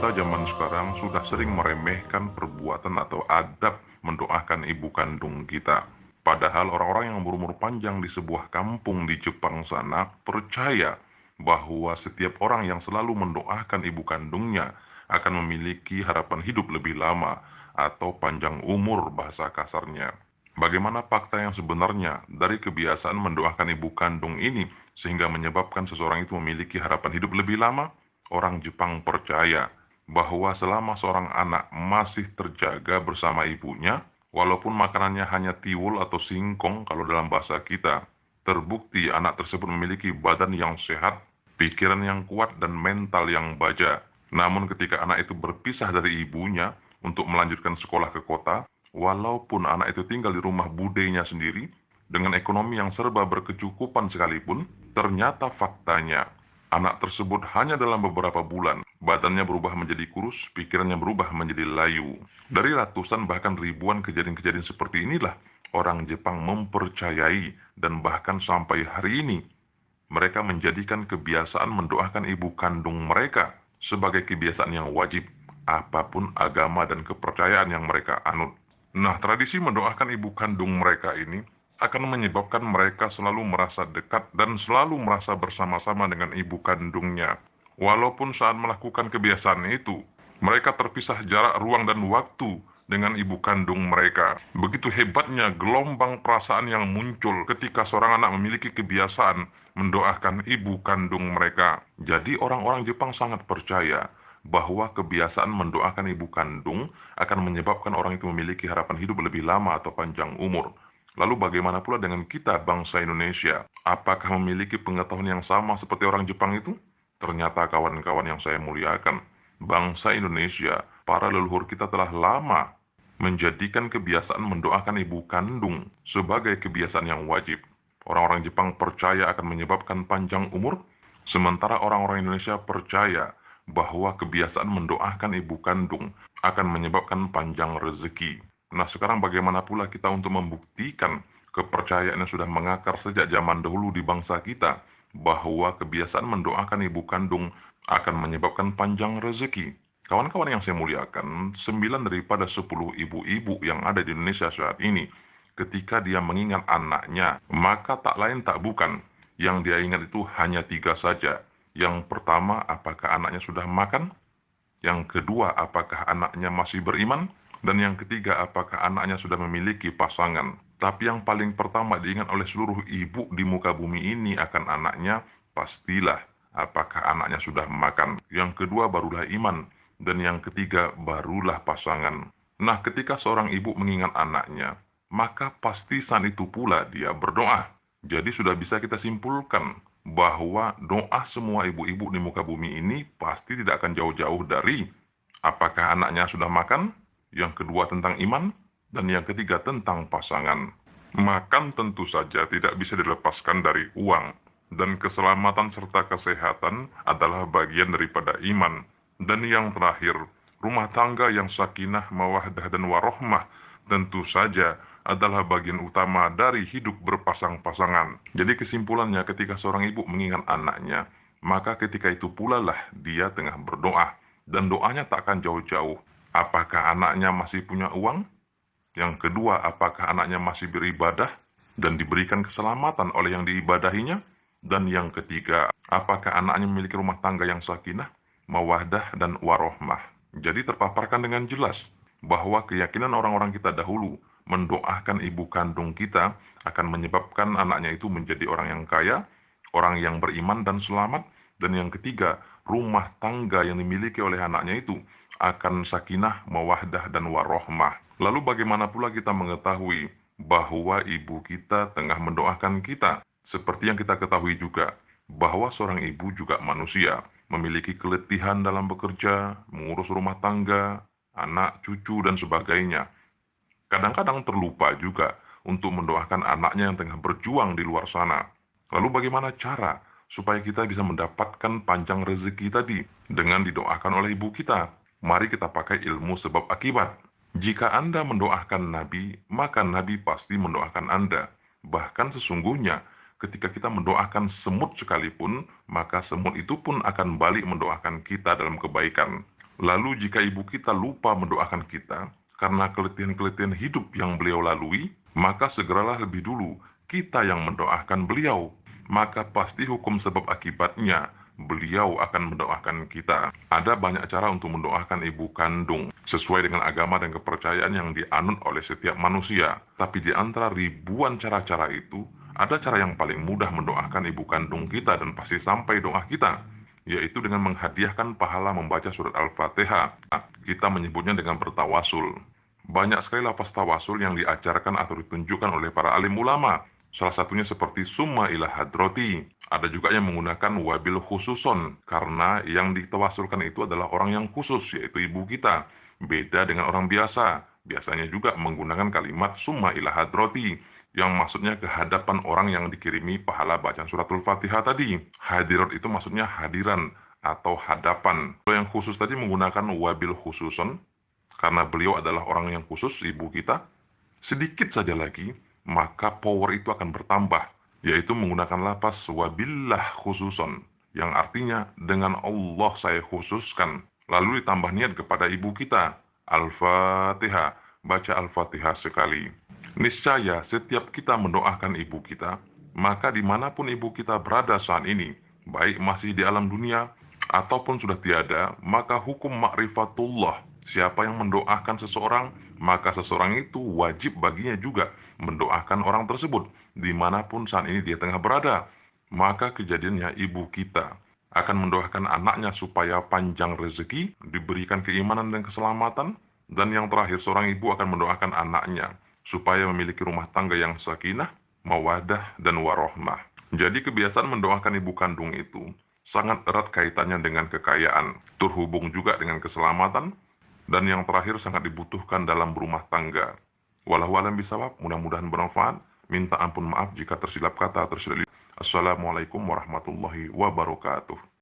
kita zaman sekarang sudah sering meremehkan perbuatan atau adab mendoakan ibu kandung kita. Padahal orang-orang yang berumur panjang di sebuah kampung di Jepang sana percaya bahwa setiap orang yang selalu mendoakan ibu kandungnya akan memiliki harapan hidup lebih lama atau panjang umur bahasa kasarnya. Bagaimana fakta yang sebenarnya dari kebiasaan mendoakan ibu kandung ini sehingga menyebabkan seseorang itu memiliki harapan hidup lebih lama? Orang Jepang percaya bahwa selama seorang anak masih terjaga bersama ibunya, walaupun makanannya hanya tiwul atau singkong kalau dalam bahasa kita, terbukti anak tersebut memiliki badan yang sehat, pikiran yang kuat, dan mental yang baja. Namun ketika anak itu berpisah dari ibunya untuk melanjutkan sekolah ke kota, walaupun anak itu tinggal di rumah budenya sendiri, dengan ekonomi yang serba berkecukupan sekalipun, ternyata faktanya, anak tersebut hanya dalam beberapa bulan, badannya berubah menjadi kurus, pikirannya berubah menjadi layu. Dari ratusan bahkan ribuan kejadian-kejadian seperti inilah, orang Jepang mempercayai dan bahkan sampai hari ini, mereka menjadikan kebiasaan mendoakan ibu kandung mereka sebagai kebiasaan yang wajib, apapun agama dan kepercayaan yang mereka anut. Nah, tradisi mendoakan ibu kandung mereka ini akan menyebabkan mereka selalu merasa dekat dan selalu merasa bersama-sama dengan ibu kandungnya. Walaupun saat melakukan kebiasaan itu, mereka terpisah jarak ruang dan waktu dengan ibu kandung mereka. Begitu hebatnya gelombang perasaan yang muncul ketika seorang anak memiliki kebiasaan mendoakan ibu kandung mereka. Jadi orang-orang Jepang sangat percaya bahwa kebiasaan mendoakan ibu kandung akan menyebabkan orang itu memiliki harapan hidup lebih lama atau panjang umur. Lalu bagaimana pula dengan kita bangsa Indonesia? Apakah memiliki pengetahuan yang sama seperti orang Jepang itu? Ternyata kawan-kawan yang saya muliakan, bangsa Indonesia, para leluhur kita telah lama menjadikan kebiasaan mendoakan ibu kandung sebagai kebiasaan yang wajib. Orang-orang Jepang percaya akan menyebabkan panjang umur, sementara orang-orang Indonesia percaya bahwa kebiasaan mendoakan ibu kandung akan menyebabkan panjang rezeki. Nah, sekarang bagaimana pula kita untuk membuktikan kepercayaan yang sudah mengakar sejak zaman dahulu di bangsa kita, bahwa kebiasaan mendoakan ibu kandung akan menyebabkan panjang rezeki. Kawan-kawan yang saya muliakan, 9 daripada 10 ibu-ibu yang ada di Indonesia saat ini, ketika dia mengingat anaknya, maka tak lain tak bukan, yang dia ingat itu hanya 3 saja. Yang pertama, apakah anaknya sudah makan? Yang kedua, apakah anaknya masih beriman? Dan yang ketiga, apakah anaknya sudah memiliki pasangan? Tapi yang paling pertama diingat oleh seluruh ibu di muka bumi ini akan anaknya, pastilah apakah anaknya sudah makan. Yang kedua barulah iman. Dan yang ketiga barulah pasangan. Nah, ketika seorang ibu mengingat anaknya, maka pasti saat itu pula dia berdoa. Jadi sudah bisa kita simpulkan bahwa doa semua ibu-ibu di muka bumi ini pasti tidak akan jauh-jauh dari apakah anaknya sudah makan, yang kedua tentang iman, dan yang ketiga tentang pasangan. Makan tentu saja tidak bisa dilepaskan dari uang, dan keselamatan serta kesehatan adalah bagian daripada iman. Dan yang terakhir, rumah tangga yang sakinah, mawaddah, dan warohmah tentu saja adalah bagian utama dari hidup berpasang-pasangan. Jadi kesimpulannya, ketika seorang ibu mengingat anaknya, maka ketika itu pula lah dia tengah berdoa. Dan doanya tak akan jauh-jauh. Apakah anaknya masih punya uang? Yang kedua, apakah anaknya masih beribadah dan diberikan keselamatan oleh yang diibadahinya? Dan yang ketiga, apakah anaknya memiliki rumah tangga yang sakinah, mawaddah, dan warohmah? Jadi terpaparkan dengan jelas bahwa keyakinan orang-orang kita dahulu mendoakan ibu kandung kita akan menyebabkan anaknya itu menjadi orang yang kaya, orang yang beriman dan selamat, dan yang ketiga, rumah tangga yang dimiliki oleh anaknya itu akan sakinah, mawaddah, dan warohmah. Lalu bagaimana pula kita mengetahui bahwa ibu kita tengah mendoakan kita? Seperti yang kita ketahui juga, bahwa seorang ibu juga manusia, memiliki keletihan dalam bekerja, mengurus rumah tangga, anak, cucu, dan sebagainya. Kadang-kadang terlupa juga untuk mendoakan anaknya yang tengah berjuang di luar sana. Lalu bagaimana cara supaya kita bisa mendapatkan panjang rezeki tadi dengan didoakan oleh ibu kita? Mari kita pakai ilmu sebab akibat. Jika Anda mendoakan Nabi, maka Nabi pasti mendoakan Anda. Bahkan sesungguhnya, ketika kita mendoakan semut sekalipun, maka semut itu pun akan balik mendoakan kita dalam kebaikan. Lalu jika ibu kita lupa mendoakan kita karena keletihan-keletihan hidup yang beliau lalui, maka segeralah lebih dulu kita yang mendoakan beliau. Maka pasti hukum sebab akibatnya beliau akan mendoakan kita. Ada banyak cara untuk mendoakan ibu kandung sesuai dengan agama dan kepercayaan yang dianut oleh setiap manusia. Tapi di antara ribuan cara-cara itu, ada cara yang paling mudah mendoakan ibu kandung kita dan pasti sampai doa kita, yaitu dengan menghadiahkan pahala membaca surat Al-Fatihah. Kita menyebutnya dengan bertawasul. Banyak sekali lafaz tawasul yang diajarkan atau ditunjukkan oleh para alim ulama. Salah satunya seperti summa ila hadrati. Ada juga yang menggunakan wabil khususon, karena yang ditawasulkan itu adalah orang yang khusus, yaitu ibu kita. Beda dengan orang biasa. Biasanya juga menggunakan kalimat summa ila hadrati, yang maksudnya ke hadapan orang yang dikirimi pahala bacaan suratul Fatihah tadi. Hadirat itu maksudnya hadiran atau hadapan. Kalau yang khusus tadi menggunakan wabil khususon, karena beliau adalah orang yang khusus, ibu kita, sedikit saja lagi, maka power itu akan bertambah, yaitu menggunakan lapas wabillah khususon, yang artinya dengan Allah saya khususkan. Lalu ditambah niat kepada ibu kita, Al-Fatihah, baca Al-Fatihah sekali. Niscaya setiap kita mendoakan ibu kita, maka dimanapun ibu kita berada saat ini, baik masih di alam dunia ataupun sudah tiada, maka hukum ma'rifatullah. Siapa yang mendoakan seseorang, maka seseorang itu wajib baginya juga mendoakan orang tersebut, dimanapun saat ini dia tengah berada. Maka kejadiannya ibu kita akan mendoakan anaknya supaya panjang rezeki, diberikan keimanan dan keselamatan, dan yang terakhir seorang ibu akan mendoakan anaknya supaya memiliki rumah tangga yang sakinah, mawadah, dan warohmah. Jadi kebiasaan mendoakan ibu kandung itu sangat erat kaitannya dengan kekayaan, terhubung juga dengan keselamatan, dan yang terakhir sangat dibutuhkan dalam berumah tangga. Wallahu a'lam bishawab, mudah-mudahan bermanfaat. Minta ampun maaf jika tersilap kata, tersilap. Assalamualaikum warahmatullahi wabarakatuh.